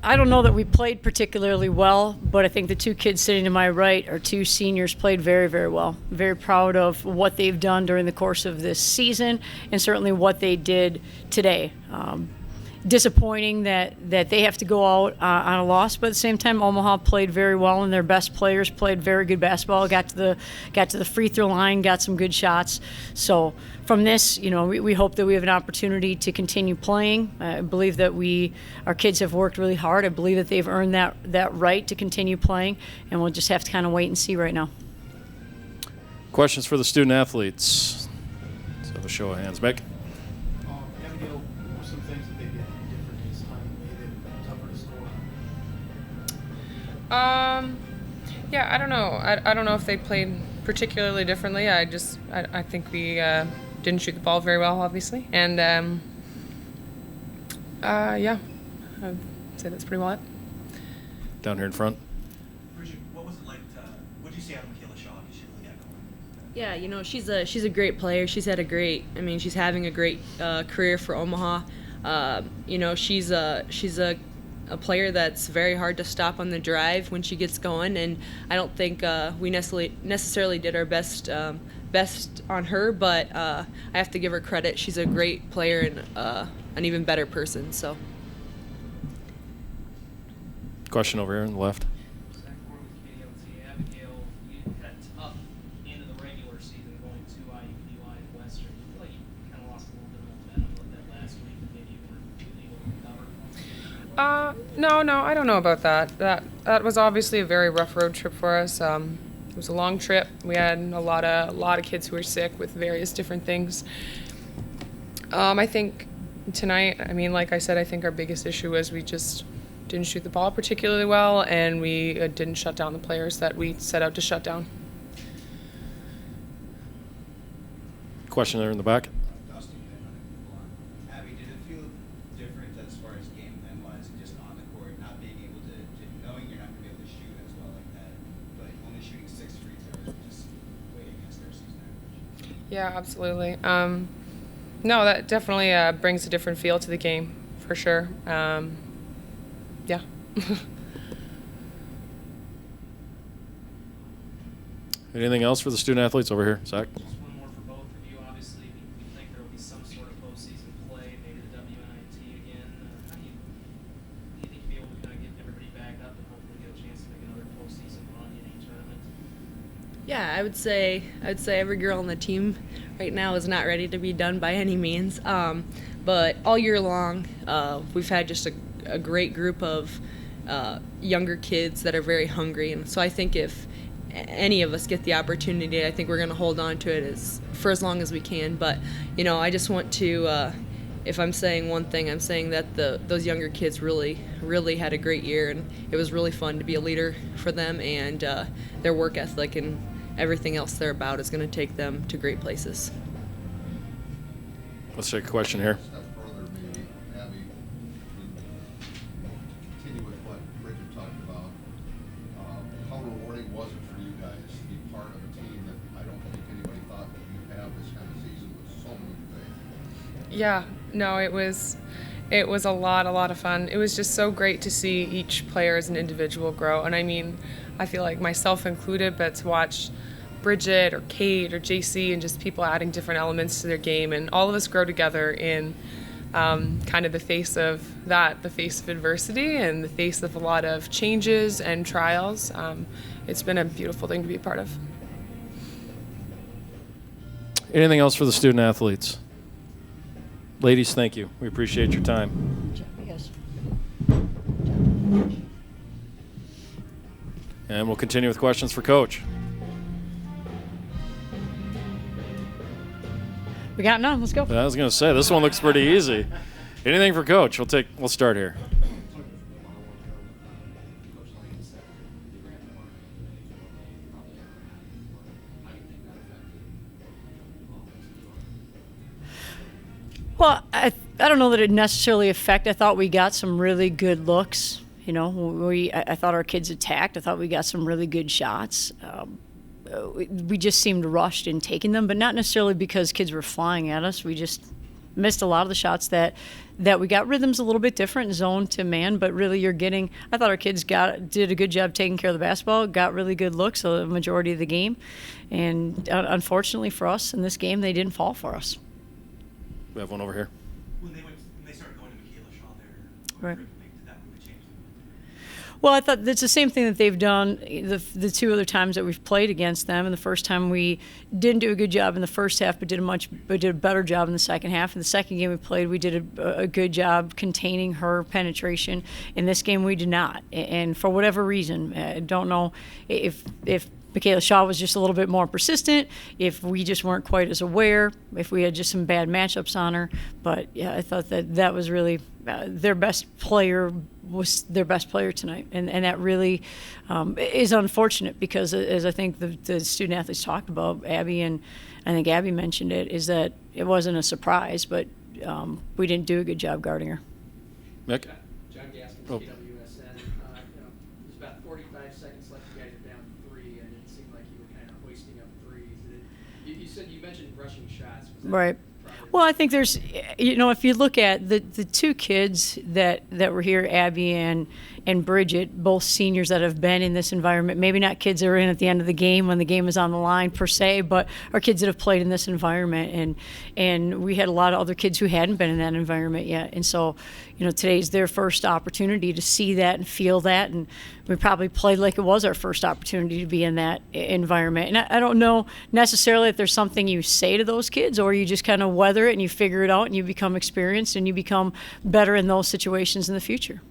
I don't know that we played particularly well, but I think the two kids sitting to my right are two seniors, played very, very well. Very proud of what they've done during the course of this season and certainly what they did today. Disappointing that they have to go out on a loss, but at the same time, Omaha played very well, and their best players played very good basketball. Got to the free throw line, got some good shots. So from this, we hope that we have an opportunity to continue playing. I believe that our kids have worked really hard. I believe that they've earned that right to continue playing, and we'll just have to kind of wait and see right now. Questions for the student athletes? Let's have a show of hands. Mick? Yeah, I don't know. I don't know if they played particularly differently. I think we didn't shoot the ball very well, obviously. And, yeah, I'd say that's pretty well it. Down here in front. Bridget, what was it like what did you see out of Michaela Shaw? She really got going. Yeah, she's a great player. She's having a great career for Omaha. She's a player that's very hard to stop on the drive when she gets going, and I don't think we necessarily did our best on her, but I have to give her credit. She's a great player and an even better person. So. Question over here on the left. No, I don't know about that. That was obviously a very rough road trip for us. It was a long trip. We had a lot of kids who were sick with various different things. I think tonight, like I said, I think our biggest issue was we just didn't shoot the ball particularly well, and we didn't shut down the players that we set out to shut down. Question there in the back. Yeah, absolutely. No, that definitely brings a different feel to the game, for sure. Yeah. Anything else for the student athletes over here, Zach? Just one more for both of you. Obviously, we think there will be some sort of postseason play, maybe the WNIT again. How do you think you'll be able to kind of get everybody back up and hopefully get a chance to make another postseason run in a tournament? Yeah, I would say every girl on the team right now is not ready to be done by any means. But all year long, we've had just a great group of younger kids that are very hungry, and so I think if any of us get the opportunity, I think we're going to hold on to it for as long as we can. But I just want to, if I'm saying one thing, I'm saying that those younger kids really had a great year, and it was really fun to be a leader for them, and their work ethic and everything else they're about is going to take them to great places. Let's take a question here. Further, maybe, Abby, continue with what Bridget talked about. How rewarding was it for you guys to be part of a team that I don't think anybody thought that you'd have this kind of season with so many things? Yeah, no, it was a lot of fun. It was just so great to see each player as an individual grow. And I feel like myself included, but to watch Bridget or Kate or JC and just people adding different elements to their game, and all of us grow together in kind of the face of adversity and the face of a lot of changes and trials. It's been a beautiful thing to be a part of. Anything else for the student athletes? Ladies, thank you. We appreciate your time. Yes. And we'll continue with questions for Coach. We got none. Let's go. I was going to say, this one looks pretty easy. Anything for Coach? We'll start here. Well, I don't know that it necessarily affected. I thought we got some really good looks. I thought our kids attacked. I thought we got some really good shots. We just seemed rushed in taking them, but not necessarily because kids were flying at us. We just missed a lot of the shots that we got. Rhythm's a little bit different, zone to man, but really you're getting. I thought our kids did a good job taking care of the basketball, got really good looks the majority of the game, and unfortunately for us in this game, they didn't fall for us. We have one over here. When they started going to Michaela Shaw there, Right. did that really change? Well, I thought that's the same thing that they've done the two other times that we've played against them. And the first time we didn't do a good job in the first half, but did a better job in the second half. In the second game we played, we did a good job containing her penetration. In this game, we did not. And for whatever reason, I don't know if Michaela Shaw was just a little bit more persistent, if we just weren't quite as aware, if we had just some bad matchups on her. But yeah, I thought that was really their best player was their best player tonight. And that really is unfortunate because, as I think the student athletes talked about, Abby, and I think Abby mentioned it, is that it wasn't a surprise, but we didn't do a good job guarding her. Mick? John Gaskins, Oh. KWSN. There's about 45 seconds left. You guys are down 3, and it seemed like you were kind of hoisting up threes. You mentioned rushing shots. Was that Right. probably- Well, I think there's, if you look at the two kids that were here, Abby and Bridget, both seniors that have been in this environment, maybe not kids that are in at the end of the game when the game is on the line per se, but are kids that have played in this environment. And we had a lot of other kids who hadn't been in that environment yet. And so, today's their first opportunity to see that and feel that. And we probably played like it was our first opportunity to be in that environment. And I don't know necessarily if there's something you say to those kids or you just kind of weather it and you figure it out and you become experienced and you become better in those situations in the future.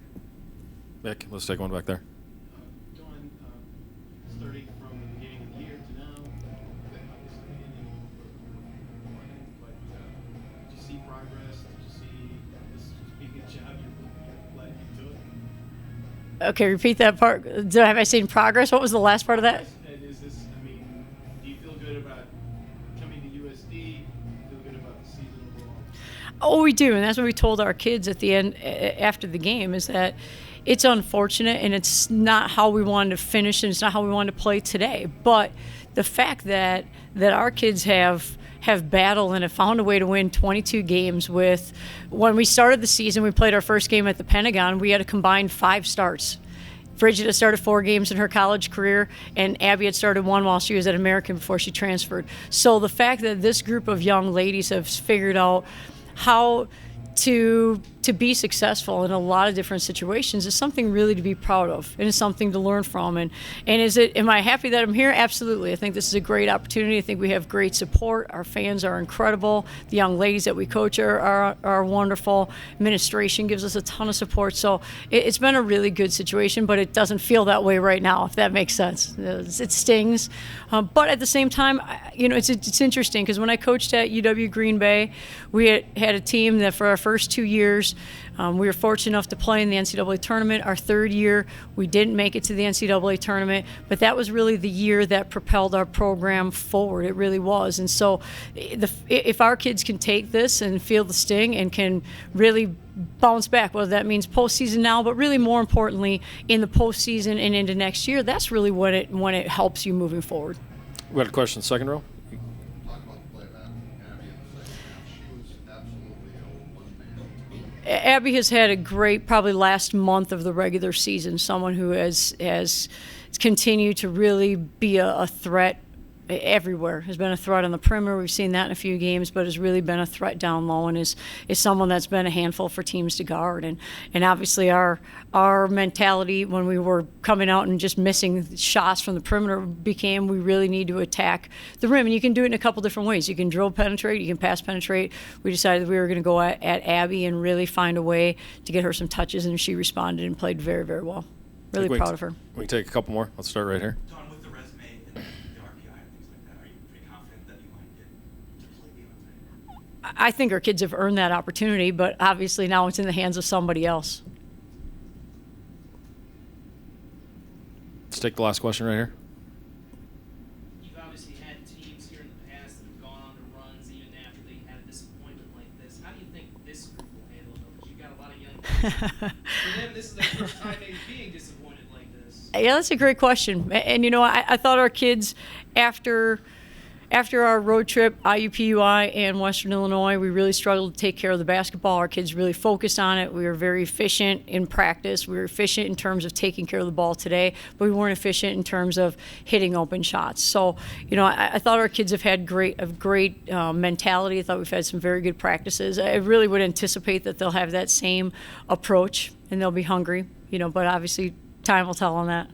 Mick, let's take one back there. Dawn, starting from the beginning of the year to now, obviously, did you see progress? Did you see this being a job you're glad you took? Okay, repeat that part. Have I seen progress? What was the last part of that? And is this, do you feel good about coming to USD? Do you feel good about the season overall? Oh, we do, and that's what we told our kids at the end, after the game, is that it's unfortunate and it's not how we wanted to finish and it's not how we wanted to play today. But the fact that our kids have battled and have found a way to win 22 games with, when we started the season, we played our first game at the Pentagon, we had a combined 5 starts. Bridget had started 4 games in her college career, and Abby had started 1 while she was at American before she transferred. So the fact that this group of young ladies have figured out how to be successful in a lot of different situations is something really to be proud of, and it's something to learn from. And am I happy that I'm here? Absolutely. I think this is a great opportunity. I think we have great support. Our fans are incredible. The young ladies that we coach are wonderful. Administration gives us a ton of support. So it's been a really good situation, but it doesn't feel that way right now, if that makes sense. It stings. But at the same time, it's interesting because when I coached at UW Green Bay, we had a team that for our first 2 years, we were fortunate enough to play in the NCAA tournament. Our 3rd year, we didn't make it to the NCAA tournament, but that was really the year that propelled our program forward. It really was. And so if our kids can take this and feel the sting and can really bounce back, whether that means postseason now, but really more importantly, in the postseason and into next year, that's really when it helps you moving forward. We got a question, second row. Talk about the play of Abby in the second half. She was absolutely a one-man team. Abby has had a great, probably last month of the regular season, someone who has continued to really be a threat everywhere, has been a threat on the perimeter. We've seen that in a few games, but has really been a threat down low and is someone that's been a handful for teams to guard. And obviously our mentality when we were coming out and just missing shots from the perimeter became we really need to attack the rim. And you can do it in a couple different ways. You can drill penetrate, you can pass penetrate. We decided we were going to go at Abby and really find a way to get her some touches, and she responded and played very, very well. Really proud of her. We can take a couple more. Let's start right here. Don, with the resume and the RPI and things like that, are you pretty confident that you might get to play game on tonight? I think our kids have earned that opportunity, but obviously now it's in the hands of somebody else. Let's take the last question right here. You've obviously had teams here in the past that have gone on to runs even after they had a disappointment like this. How do you think this group will handle it? Because you've got a lot of young kids. For them, this is their first time maybe being disappointed like this. Yeah, that's a great question. And I thought our kids, after After our road trip, IUPUI and Western Illinois, we really struggled to take care of the basketball. Our kids really focused on it. We were very efficient in practice. We were efficient in terms of taking care of the ball today, but we weren't efficient in terms of hitting open shots. So, I thought our kids have had a great mentality. I thought we've had some very good practices. I really would anticipate that they'll have that same approach and they'll be hungry, but obviously time will tell on that.